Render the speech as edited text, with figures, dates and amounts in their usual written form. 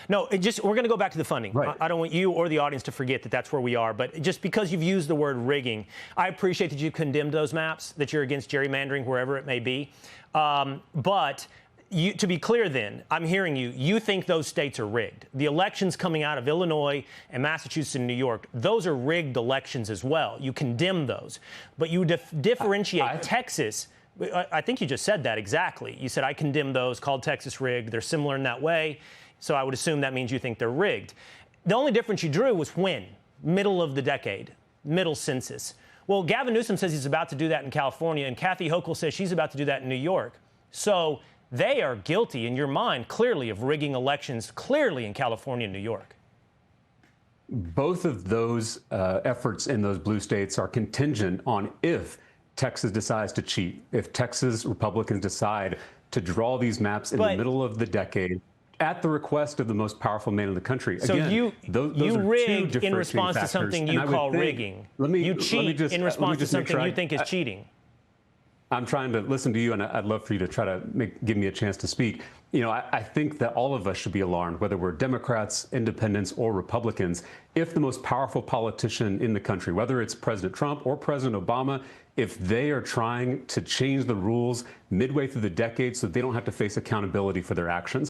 No, we're going to go back to the funding. Right. I don't want you or the audience to forget that that's where we are. But just because you've used the word rigging, I appreciate that you condemned those maps, that you're against gerrymandering wherever it may be. But to be clear then, I'm hearing you think those states are rigged. The elections coming out of Illinois and Massachusetts and New York, those are rigged elections as well. You condemn those. But you differentiate Texas. I think you just said that exactly. You said, I condemn those, called Texas rigged. They're similar in that way. So I would assume that means you think they're rigged. The only difference you drew was when? Middle of the decade, middle census. Well, Gavin Newsom says he's about to do that in California, and Kathy Hochul says she's about to do that in New York. So they are guilty, in your mind, clearly, of rigging elections, clearly in California and New York. Both of those efforts in those blue states are contingent on if Texas decides to cheat, if Texas Republicans decide to draw these maps in the middle of the decade at the request of the most powerful man in the country. So again, those you are rigged two in response to something you call rigging. You cheat in response to something you think is cheating. I'm trying to listen to you, and I'd love for you to try to give me a chance to speak. You know, I think that all of us should be alarmed, whether we're Democrats, independents, or Republicans, if the most powerful politician in the country, whether it's President Trump or President Obama, if they are trying to change the rules midway through the decade so they don't have to face accountability for their actions.